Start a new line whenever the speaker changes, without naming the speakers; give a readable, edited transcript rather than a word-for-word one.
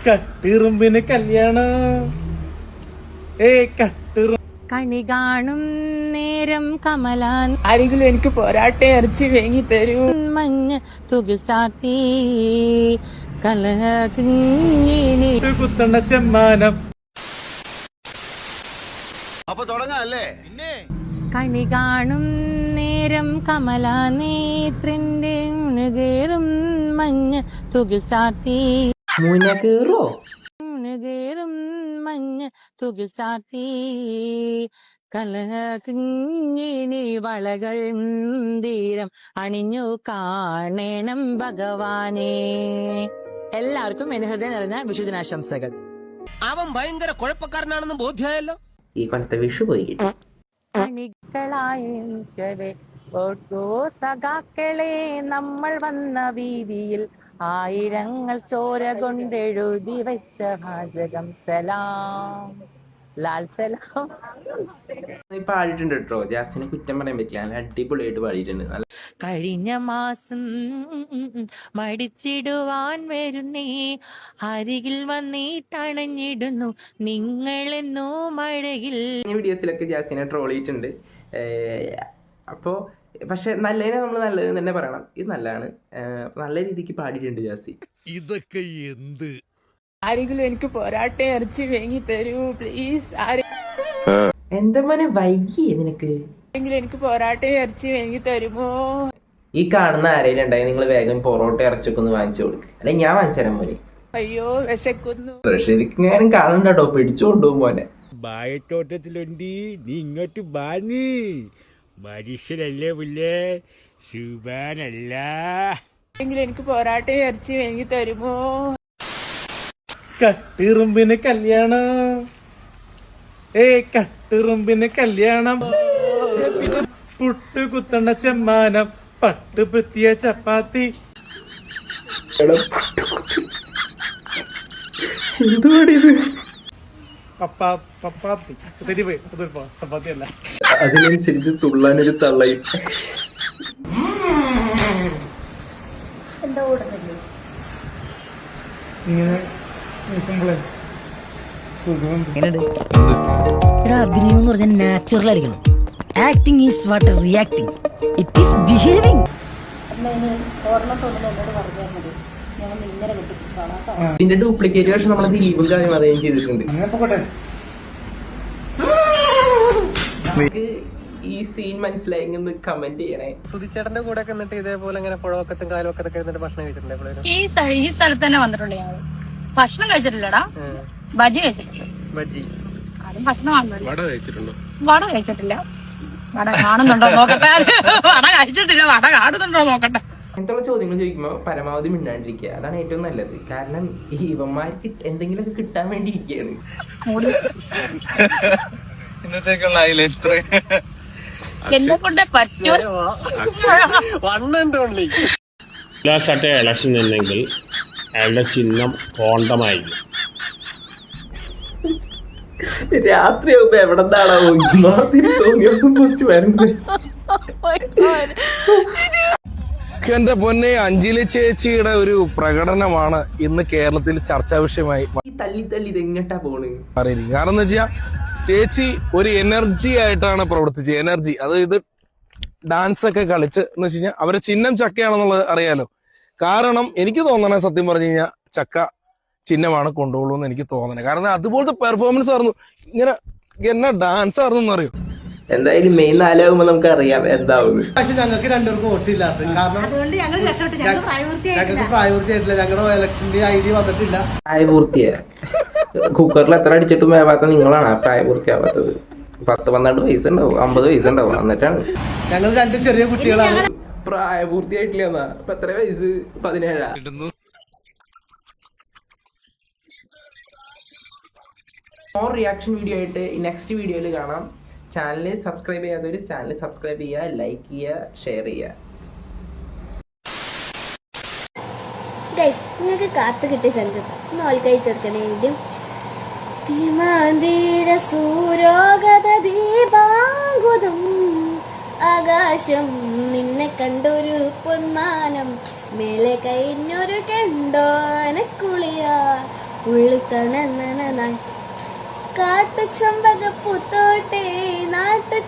കട്ടിറുമ്പിന് കല്യാണം
കണി കാണും നേരം കമലാൻ
ആരെങ്കിലും എനിക്ക് പോരാട്ടെ ഇറച്ചി വേങ്ങി തരൂ.
മഞ്ഞ തുകിൽ ചാത്തി കലഹ
കുത്തണ ചെമ്മാനം.
അപ്പൊ തുടങ്ങാല്ലേ?
കണി കാണും നേരം കമലാ നേത്രന്റെ മുനകേറും മഞ്ഞ തുകിൽ ചാത്തി മുനകേറും മഞ്ഞ തുകിൽ ചാത്തി കലഹി വളകൾ തീരം അണിഞ്ഞു കാണണം ഭഗവാനെ. എല്ലാവർക്കും എന്റെ ഹൃദയം നിറഞ്ഞ വിഷുദിനാശംസകൾ.
അവൻ ഭയങ്കര കുഴപ്പക്കാരനാണെന്ന് ബോധ്യമായല്ലോ.
ഈ കൊല്ലത്തെ വിഷു പോയി കിട്ടി.
സഖാക്കളെ നമ്മൾ വന്ന വീതിയിൽ ആയിരങ്ങൾ ചോര കൊണ്ടെഴുതി വെച്ച വാചകം സലാം ലാൽ സലാം.
പാടിയിട്ടുണ്ട് കേട്ടോ, ജാസ്റ്റിനെ കുറ്റം പറയാൻ പറ്റില്ല, നല്ല അടിപൊളിയായിട്ട് പാടിയിട്ടുണ്ട്.
കഴിഞ്ഞ മാസം മടിച്ചിടുവാൻ വരുന്നേ, അരികിൽ വന്നിട്ടണഞ്ഞിടുന്നു നിങ്ങളെന്നോ മഴയിൽ.
വീഡിയോസിലൊക്കെ ജാസ്റ്റിനെ ട്രോൾ ചെയ്തിട്ടുണ്ട്. അപ്പോൾ പക്ഷെ നല്ലതിനെ നമ്മൾ നല്ലത് തന്നെ പറയണം. ഇത് നല്ലതാണ്, നല്ല രീതിക്ക് പാടിയിട്ടുണ്ട് ജാസ്തി.
ഇതൊക്കെ എന്ത്?
ആരെങ്കിലും എനിക്ക് പോരാട്ടെ ഇറച്ചി വേങ്ങി തരൂ പ്ലീസ്.
എന്താ മോനെ വൈകിയേ നിനക്ക്?
ആരെങ്കിലും എനിക്ക് പോരാട്ടെ ഇറച്ചി വേങ്ങി തരുമോ?
ഈ കാണുന്ന ആരെങ്കിലും ഉണ്ടായി നിങ്ങൾ വേഗം പൊറോട്ട ഇറച്ചൊക്കെ ഒന്ന് വാങ്ങിച്ചു കൊടുക്കുക, അല്ലെങ്കിൽ ഞാൻ വാങ്ങിച്ചു തരാൻ മോനെ.
അയ്യോ വിശക്കുന്നു.
ശരിക്കും കാണണ്ടോ, പിടിച്ചു കൊണ്ടുപോകും പോലെ.
ബായത്തോട്ടത്തിലുണ്ട്, നീ ഇങ്ങോട്ട് ബാനി. മനുഷ്യനല്ലേ പുല്ലേ, സുബാനല്ല.
ആരെങ്കിലും എനിക്ക് പോരാട്ടെ ഇറച്ചി വേങ്ങി തരുമോ?
കട്ടിറുമ്പിന് കല്യാണം കട്ടിറുമ്പിന് കല്യാണം. പുട്ട് കുത്തണ ചെമ്മാനം പട്ട് പറ്റിയ ചപ്പാത്തി.
എന്തുവാടിത്?
പപ്പാത്തി തെറ്റിപ്പോയി, ചപ്പാത്തി അല്ല.
അതിനനുസരിച്ച് തുള്ളാനൊരു തള്ളയും.
ഇങ്ങനെ നിൽക്കുമ്പോഴേ സുഖം.
അഭിനയം എന്ന് പറഞ്ഞാൽ നാച്ചുറൽ ആയിരിക്കണം. Acting is what reacting, it is behaving.
ഇതിന്റെ ഡ്യൂപ്ലിക്കേറ്റ് വേർഷൻ നമ്മളെ ദിലീപും കാര്യം അതേം ചെയ്തിട്ടുണ്ട്. ഈ സീൻ മനസ്സിലായെന്ന് കമന്റ് ചെയ്യണേ.
സുധിച്ചേട്ടന്റെ കൂടെ ഒക്കെ എന്നിട്ട് ഇതേപോലെ ഇങ്ങനെ പുഴവക്കത്തും കായൽവക്കത്തൊക്കെ ഇരുന്നിട്ട് ഭക്ഷണം കഴിച്ചിട്ടുണ്ട്.
ഈ സ്ഥലത്ത് തന്നെ വന്നിട്ടുണ്ട് ഞങ്ങള്. ഭക്ഷണം കഴിച്ചിട്ടില്ലടാ, ബജി കഴിച്ചിട്ടില്ല.
ബജ്ജി
ആരും ഭക്ഷണം വട കഴിച്ചിട്ടുണ്ടോ? വട കഴിച്ചിട്ടില്ല. വട കാണുന്നുണ്ടോ നോക്കട്ടെ. വട കഴിച്ചിട്ടില്ല, വട കാണുന്നുണ്ടോ നോക്കട്ടെ.
അങ്ങനത്തെ ചോദ്യങ്ങൾ ചോദിക്കുമ്പോൾ പരമാവധി മിണ്ടാണ്ടിരിക്കുക, അതാണ് ഏറ്റവും നല്ലത്. കാരണം ഈ ഇവന്മാർക്ക് എന്തെങ്കിലുമൊക്കെ കിട്ടാൻ വേണ്ടി ഇരിക്കുകയാണ്.
ഇന്നത്തേക്കുള്ള
എന്നെ കൊണ്ട് പറ്റൂ.
ഇലക്ഷൻ ഉണ്ടെങ്കിൽ അയാളുടെ ചിഹ്നം കോണ്ടമായിരിക്കും.
രാത്രിയാകുമ്പോ എവിടെ നിന്നാണോ തോന്നിയ ദിവസം കുറച്ച് വരുന്നത്.
എന്റെ പൊന്നെ, അഞ്ജലി ചേച്ചിയുടെ ഒരു പ്രകടനമാണ് ഇന്ന് കേരളത്തിൽ ചർച്ചാ വിഷയമായി.
തള്ളി തള്ളി ഇത് എങ്ങട്ടാ പോണ്
അറിയില്ല. കാരണം എന്ന് വെച്ചാൽ ചേച്ചി ഒരു എനർജി ആയിട്ടാണ് പ്രവർത്തിച്ചത്. എനർജി, അത് ഇത് ഡാൻസ് ഒക്കെ കളിച്ച് എന്ന് വെച്ച് കഴിഞ്ഞാൽ അവരെ ചിഹ്നം ചക്കയാണെന്നുള്ളത് അറിയാലോ. കാരണം എനിക്ക് തോന്നണേ, സത്യം പറഞ്ഞു കഴിഞ്ഞാൽ ചക്ക ചിഹ്നമാണ് കൊണ്ടുപോകുള്ളൂ എന്ന് എനിക്ക് തോന്നണേ. കാരണം അതുപോലത്തെ പെർഫോമൻസ് ആയിരുന്നു, ഇങ്ങനെ എന്നാ ഡാൻസ് ആയിരുന്നു എന്നറിയോ.
എന്തായാലും മെയ് 4 ആകുമ്പോ നമുക്ക് അറിയാം എന്താവും.
പക്ഷെ ഞങ്ങൾക്ക് രണ്ടുപേർക്കും വോട്ടില്ലാത്ത കാരണം ഞങ്ങൾക്ക് പ്രായപൂർത്തിയായിട്ടില്ല. ഞങ്ങളുടെ ഇലക്ഷന്റെ ID വന്നിട്ടില്ല.
പ്രായപൂർത്തിയാ കുക്കറിൽ എത്ര അടിച്ചിട്ടും വേവാത്ത നിങ്ങളാണ് പ്രായപൂർത്തിയാവാത്തത്. 10-12 വയസ്സുണ്ടാവും, 50 വയസ്സുണ്ടാവും. എന്നിട്ടാണ്
ഞങ്ങൾ രണ്ട് ചെറിയ കുട്ടികളാണ്.
പ്രായപൂർത്തിയായിട്ടില്ല. എന്നാ ഇപ്പൊ എത്ര വയസ്സ്? 17. മോർ റിയാക്ഷൻ വീഡിയോ ആയിട്ട് നെക്സ്റ്റ് വീഡിയോയിൽ കാണാം. ചാനൽ സബ്സ്ക്രൈബ് ചെയ്യാത്തവർ ചാനൽ സബ്സ്ക്രൈബ് ചെയ്യുക, ലൈക്ക് ചെയ്യുക, ഷെയർ ചെയ്യുക.
നിങ്ങൾക്ക് കാത്തു കിട്ടിയ സെൻറ്റർ നോൽ കഴിച്ചെടുക്കണേ. വീണ്ടും തിമാന്തീര സൂരോഗത ദീപാങ്കുതം ആകാശം നിന്നെ കണ്ടൊരു പൊന്മാനം മേലെ കഴിഞ്ഞൊരു കണ്ടോ അനക്കുളിയ ഉള്ളിൽ തണനായി കാട്ടു ചമ്പക പൂത്തോട്ടെ നാട്ടു